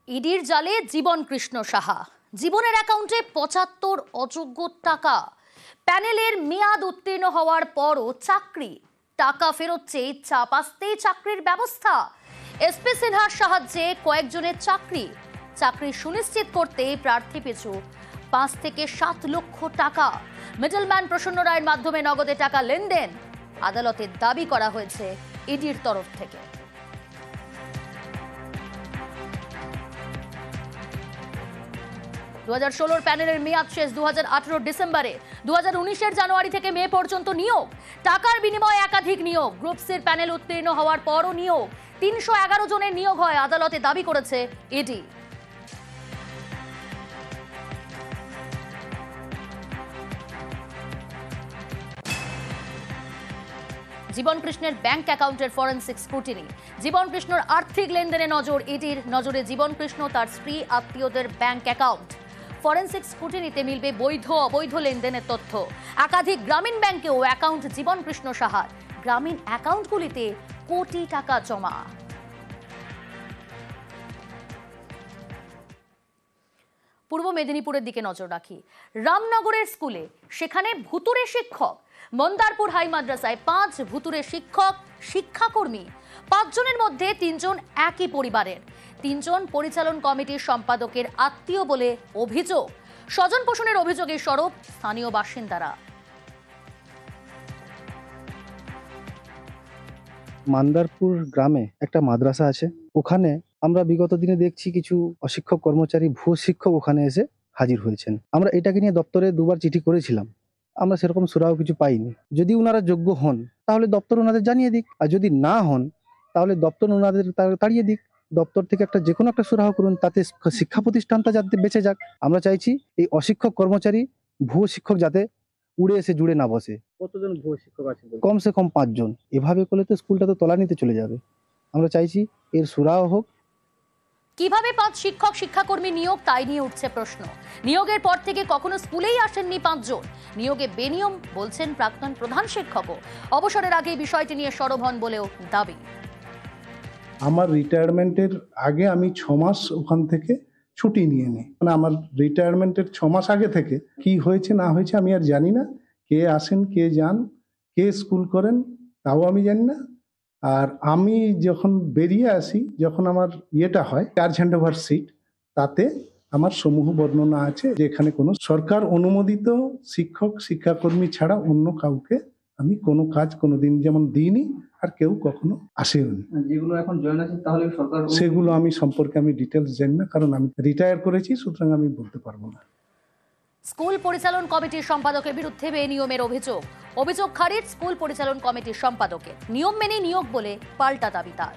ইডির জালে জীবন কৃষ্ণ সাহা, জীবনের অ্যাকাউন্টে ৭৫ অযোগ্য টাকা। প্যানেলের মেয়াদ উত্তীর্ণ হওয়ার পরও চাকরি, টাকা ফেরত চেয়ে চাপ আসতেই চাকরির ব্যবস্থা। এসপি সিনহার সাহায্যে কয়েকজনের চাকরি সুনিশ্চিত করতে প্রার্থী পিছু ৫ থেকে ৭ লক্ষ টাকা। মিডলম্যান প্রসন্ন রায়ের মাধ্যমে নগদে টাকা লেনদেন আদালতে দাবি করা হয়েছে ইডির তরফ থেকে। ২০১৬ প্যানেলের মেয়াদ শেষ ২০১৮ ডিসেম্বরে। ২০১৯ জানুয়ারি থেকে মে পর্যন্ত নিয়োগ, টাকার বিনিময়ে একাধিক নিয়োগ। গ্রুপ সির প্যানেল উত্তীর্ণ হওয়ার পরও নিয়োগ, ৩১১ জনের নিয়োগ হয় আদালতে দাবি করেছে ইডি। জীবন কৃষ্ণের ব্যাংক অ্যাকাউন্টের ফরেনসিক স্ক্রুটিনি। জীবন কৃষ্ণর আর্থিক লেনদেনে নজর ইডির। নজরে জীবন কৃষ্ণ, তার স্ত্রী, আত্মীয়দের ব্যাংক অ্যাকাউন্ট। ফরেনসিক স্ক্রুটিনিতে মিলবে বৈধ অবৈধ লেনদেনের তথ্য। একাধিক গ্রামীণ ব্যাংকেও অ্যাকাউন্ট জীবন কৃষ্ণ সাহার। গ্রামীণ অ্যাকাউন্টগুলিতে কোটি টাকা জমা। পূর্ব মেদিনীপুরের দিকে নজর রাখি। রামনগরের স্কুলে, সেখানে ভুতুরে শিক্ষক। মন্দারপুর হাই মাদ্রাসায় ৫ ভুতুরে শিক্ষক, শিক্ষাকর্মী। ৫ জনের মধ্যে ৩ জন একই পরিবারের। ৩ জন পরিচালন কমিটির সম্পাদকের আত্মীয় বলে অভিযোগ। স্বজন পোষণের অভিযোগে সরব স্থানীয় বাসিন্দারা। মান্দারপুর গ্রামে একটা মাদ্রাসা আছে, ওখানে আমরা বিগত দিনে দেখছি কিছু অশিক্ষক কর্মচারী, ভুয়ো শিক্ষক ওখানে এসে হাজির হয়েছেন। আমরা এটাকে নিয়ে দপ্তরে ২বার চিঠি করেছিলাম, আমরা সেরকম সুরাহা কিছু পাইনি। যদি ওনারা যোগ্য হন তাহলে দপ্তর ওনাদের জানিয়ে দিক, আর যদি না হন তাহলে দপ্তর ওনাদের তাড়িয়ে দিক। দপ্তর থেকে যে কোনো একটা সুরাহা করুন, তাতে শিক্ষা প্রতিষ্ঠানটা যাতে বেঁচে যাক। আমরা চাইছি এই অশিক্ষক কর্মচারী, ভুয়ো শিক্ষক যাতে উড়ে এসে জুড়ে না বসে। কতজন ভুয়ো শিক্ষক আছে? কমসে কম ৫ জন। এভাবে করলে তো স্কুলটা তো তলানিতে চলে যাবে। আমরা চাইছি এর সুরাহা হোক। কিভাবে ৫ শিক্ষক শিক্ষাকর্মী নিয়োগ, তাই নিয়ে উঠছে প্রশ্ন। নিয়োগের পর থেকে কখনো স্কুলেই আসেননি ৫ জন। নিয়োগে বেনিয়ম বলছেন প্রাক্তন প্রধান শিক্ষকও। অবসরের আগে বিষয়টি নিয়ে সরব হন বলেও দাবি। আমার রিটায়ারমেন্টের আগে আমি ৬ মাস ওখান থেকে ছুটি নিয়ে নিই। মানে আমার রিটায়ারমেন্টের ৬ মাস আগে থেকে কি হয়েছে না হয়েছে আমি আর জানি না। কে আসেন, কে যান, কে স্কুল করেন, তাও আমি জানি না। আর আমি যখন বেরিয়ে আসি, যখন আমার ইয়েটা হয়, চার্জ হ্যান্ড ওভার সিট, তাতে আমার সমূহ বর্ণনা আছে যে এখানে কোনো সরকার অনুমোদিত শিক্ষক শিক্ষাকর্মী ছাড়া অন্য কাউকে আমি কোনো কাজ কোনোদিন যেমন দিইনি, আর কেউ কখনো আসেওনি। যেগুলো এখন জয়েন আছে তাহলে সরকার সেগুলো আমি সম্পর্কে আমি ডিটেলস জানি না, কারণ আমি রিটায়ার করেছি, সুতরাং আমি বলতে পারবো না। স্কুল পরিচালন কমিটির সম্পাদকের বিরুদ্ধে বেনিয়মের অভিযোগ খারিজ স্কুল পরিচালন কমিটির সম্পাদকের। নিয়ম মেনে নিয়োগ বলে পাল্টা দাবি তার।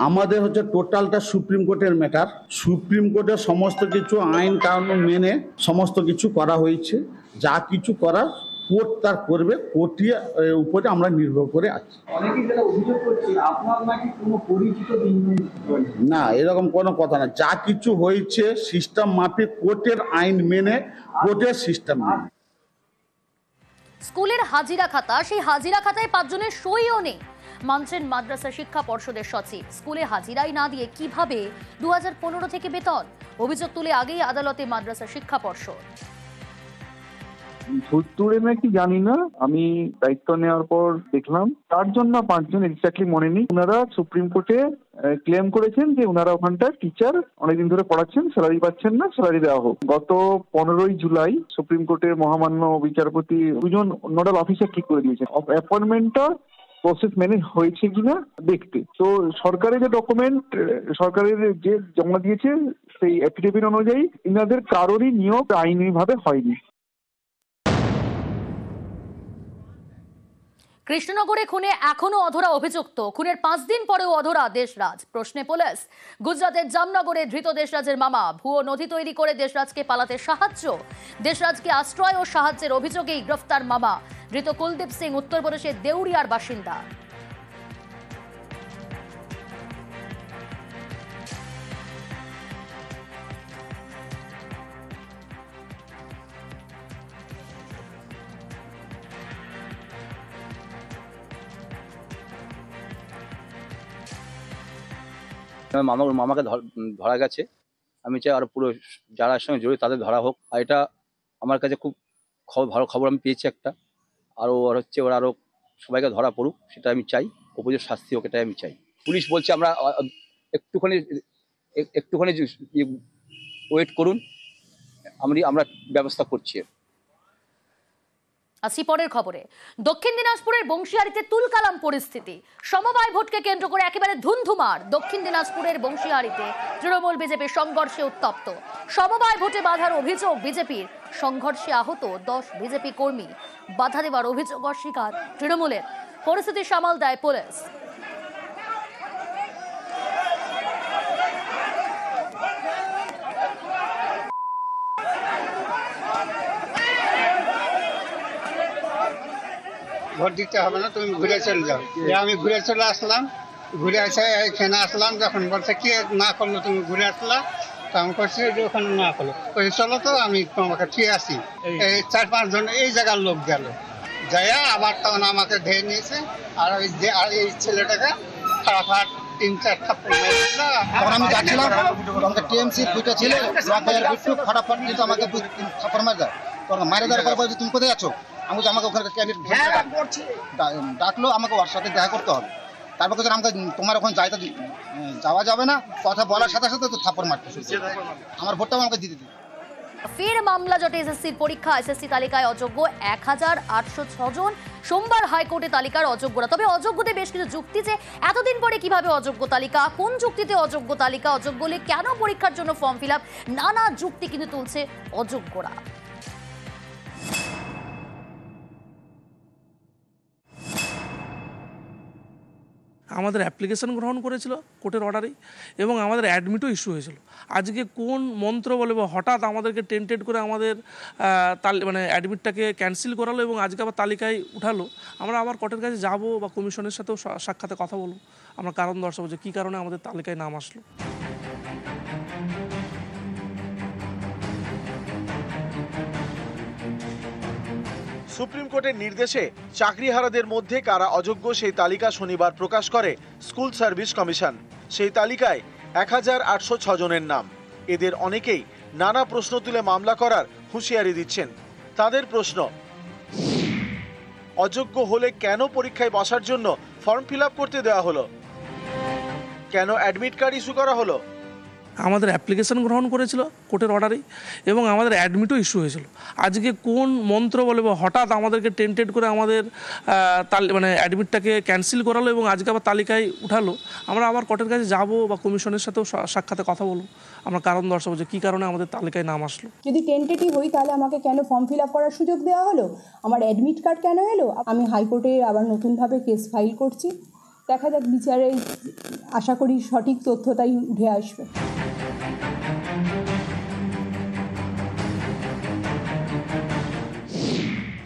আমাদের হচ্ছে টোটালটা সুপ্রিম কোর্টের ম্যাটার। সুপ্রিম কোর্টের সমস্ত কিছু আইন কানুন মেনে সমস্ত কিছু করা হয়েছে। যা কিছু করার কোর্ট তার করবে, কোর্টের উপরে আমরা নির্ভর করে আছি। অনেকেই যেটা অভিযোগ করছে আপনার নাকি কোনো পরিচিত না, এরকম কোনো কথা না। যা কিছু হয়েছে সিস্টেম মাফিক, কোর্টের আইন মেনে, কোর্টের সিস্টেম মেনে। স্কুলের হাজিরা খাতা, সেই হাজিরা খাতায় ৫ জনের সইও নেই। মানছেন মাদ্রাসা শিক্ষা পর্ষদের সচিব। স্কুলে হাজিরাই না দিয়ে কিভাবে ২০১৫ থেকে বেতন? অভিযোগ তুলে আগেই আদালতে মাদ্রাসা শিক্ষা পর্ষদ। ভুতুড়ে নাকি জানি না, আমি দায়িত্ব নেওয়ার পর দেখলাম ৪ জন না ৫ জন এক্স্যাক্টলি মনে নেই। ওনারা সুপ্রিম কোর্টে ক্লেম করেছেন যে ওনারা ওখানটায় টিচার অনেকদিন ধরে পড়াচ্ছেন, স্যালারি পাচ্ছেন না, স্যালারি দেওয়া হোক। গত ১৫ই জুলাই সুপ্রিম কোর্টের মহামান্য বিচারপতি ২ জন নোডাল অফিসার ঠিক করে দিয়েছেন অ্যাপয়েন্টমেন্টটা প্রসেস মেনে হয়েছে কিনা দেখতে। তো সরকারের যে ডকুমেন্ট, সরকারের যে জমা দিয়েছে সেই অ্যাফিডেভিট অনুযায়ী ইনাদের কারোরই নিয়োগ আইনিভাবে হয়নি। কৃষ্ণনগরে খুনে এখনো অধরা অভিযুক্ত। খুনের ৫ দিন পরেও অধরা দেশরাজ। প্রশ্নে পুলিশ। গুজরাটের জামনগরে ধৃত দেশরাজের মামা। ভুয়ো নথি তৈরি করে দেশরাজকে পালাতে সাহায্য। দেশরাজকে আশ্রয় ও সাহায্যের অভিযোগেই গ্রেফতার মামা। ধৃত কুলদীপ সিং উত্তরপ্রদেশের দেউরিয়ার বাসিন্দা। মামাকে ধরা গেছে। আমি চাই আরো পুরো যারা এর সঙ্গে জড়িত তাদের ধরা হোক। আর এটা আমার কাছে খুব ভালো খবর আমি পেয়েছি একটা। আরও হচ্ছে ওরা আরও সবাইকে ধরা পড়ুক, সেটা আমি চাই। উপযুক্ত শাস্তি হোক, এটাই আমি চাই। পুলিশ বলছে আমরা একটুখানি ওয়েট করুন, আমরা ব্যবস্থা করছি। আসি পরের খবরে। দক্ষিণ দিনাজপুরের বংশিয়ারিতে তুলকালাম পরিস্থিতি। সমবায় ভোটকে কেন্দ্র করে একেবারে ধুন্ধুমার দক্ষিণ দিনাজপুরের বংশিয়ারিতে তৃণমূল বিজেপির সংঘর্ষে উত্তপ্ত। সমবায় ভোটে বাধার অভিযোগ বিজেপির, সংঘর্ষে আহত 10 বিজেপি কর্মী। বাধা দেওয়ার অভিযোগ অস্বীকার তৃণমূলের। পরিস্থিতি সামাল দেয় পুলিশ। ভোট দিতে হবে না, তুমি ঘুরে চলে যাও। আমি ঘুরে চলে আসলাম, ঘুরে এসে এখানে আসলাম, যখন বলছে কি না করলো তুমি ঘুরে আসলা, তখন করছি যে ওখানে না করলো, চলো তো আমি তোমাকে ঠিক আছি। এই 4-5 জন এই জায়গার লোক গেল, যাইয়া আবার তখন আমাকে ধেয়ে নিয়েছে। আর এই ছেলেটাকে খারাপ 3-4 থাপ্পড় মেরেছিল। আমি যাচ্ছিলাম, আমাকে টিএমসি 2টা ছেলে ফাটাফাট কিন্তু আমাকে থাপ্পড় মার দেয়। মারে দেওয়ার পর বলছি তুমি কোথায় যাচ্ছ? আমি বলছি আমাকে ওখানে ডাকলো, আমাকে ওর সাথে দেখা করতে হবে। তারপর কিছু আমাকে তোমার ওখানে যাওয়া যাবে না, কথা বলার সাথে সাথে তো থাপ্পড় মারতে আমার ভোটটাও আমাকে দিতে দিই। ফের মামলা জটে এসএসসির পরীক্ষা। এসএসসি তালিকায় অযোগ্য 1806 জন। সোমবার হাইকোর্টে তালিকার অযোগ্যরা। তবে অযোগ্যদের বেশ কিছু যুক্তি, যে এতদিন পরে কিভাবে অযোগ্য তালিকা, কোন যুক্তিতে অযোগ্য তালিকা, অযোগ্য হলে কেন পরীক্ষার জন্য ফর্ম ফিল আপ, নানা যুক্তি কিন্তু তুলছে অযোগ্যরা। আমাদের অ্যাপ্লিকেশন গ্রহণ করেছিল কোর্টের অর্ডারেই, এবং আমাদের অ্যাডমিটও ইস্যু হয়েছিল। আজকে কোন মন্ত্র বলে বা হঠাৎ আমাদেরকে টেন্টেড করে আমাদের অ্যাডমিটটাকে ক্যান্সেল করালো এবং আজকে আবার তালিকায় উঠালো। আমরা আবার কোর্টের কাছে যাব বা কমিশনের সাথেও সাক্ষাতে কথা বলবো, আমরা কারণ দর্শাবো যে কী কারণে আমাদের তালিকায় নাম আসলো। সুপ্রিম কোর্টের নির্দেশে চাকরিহারাদের মধ্যে কারা অযোগ্য সেই তালিকা শনিবার প্রকাশ করে স্কুল সার্ভিস কমিশন। সেই তালিকায় 1806 জনের নাম। এদের অনেকেই নানা প্রশ্ন তুলে মামলা করার হুঁশিয়ারি দিচ্ছেন। তাদের প্রশ্ন, অযোগ্য হলে কেন পরীক্ষায় বসার জন্য ফর্ম ফিল আপ করতে দেওয়া হলো? কেন অ্যাডমিট কার্ড ইস্যু করা হলো? আমাদের অ্যাপ্লিকেশন গ্রহণ করেছিল কোর্টের অর্ডারেই, এবং আমাদের অ্যাডমিটও ইস্যু হয়েছিল। আজকে কোন মন্ত্র বলে বা হঠাৎ আমাদেরকে টেন্টেড করে আমাদের অ্যাডমিটটাকে ক্যান্সেল করালো এবং আজকে আবার তালিকায় উঠালো। আমরা আবার কোর্টের কাছে যাব বা কমিশনের সাথেও সাক্ষাতে কথা বলবো, আমরা কারণ দর্শাবো যে কী কারণে আমাদের তালিকায় নাম আসলো। যদি টেন্টেটিভ হই তাহলে আমাকে কেন ফর্ম ফিল আপ করার সুযোগ দেওয়া হলো? আমার অ্যাডমিট কার্ড কেন এলো? আমি হাইকোর্টে আবার নতুনভাবে কেস ফাইল করছি। দেখা যাক, বিচারে আশা করি সঠিক তথ্যটাই উঠে আসবে।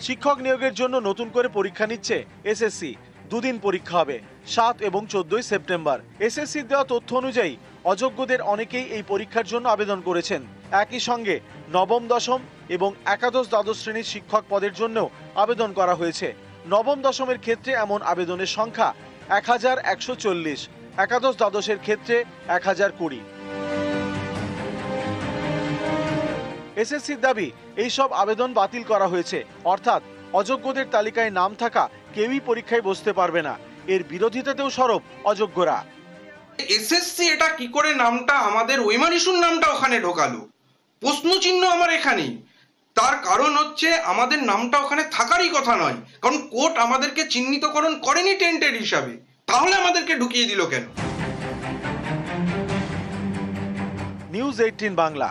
শিক্ষক নিয়োগের জন্য নতুন করে পরীক্ষা নিচ্ছে এসএসসি। দুদিন পরীক্ষা হবে, 7 এবং 14 সেপ্টেম্বর। এসএসসির দেওয়া তথ্য অনুযায়ী অযোগ্যদের অনেকেই এই পরীক্ষার জন্য আবেদন করেছেন। একই সঙ্গে নবম, দশম এবং একাদশ, দ্বাদশ শ্রেণীর শিক্ষক পদের জন্যও আবেদন করা হয়েছে। নবম, দশমের ক্ষেত্রে এমন আবেদনের সংখ্যা 1140, একাদশ, দ্বাদশের ক্ষেত্রে 1020। এসএসসির দাবি, এইসব আবেদন বাতিল করা হয়েছে, অর্থাৎ অযোগ্যদের তালিকায় নাম থাকা কেউই পরীক্ষায় বসতে পারবে না। এর বিরোধিতাতেও সরব অযোগ্যরা। এসএসসি এটা কি করে নামটা আমাদের ওইমান ইস্যুর নামটা ওখানে ঢোকালো? প্রশ্নচিহ্ন আমার এখানেই। তার কারণ হচ্ছে আমাদের নামটা ওখানে থাকারই কথা নয়, কারণ কোর্ট আমাদেরকে চিহ্নিতকরণ করেনি টেন্টেড হিসাবে, তাহলে আমাদেরকে ঢুকিয়ে দিল কেন? নিউজ 18 বাংলা।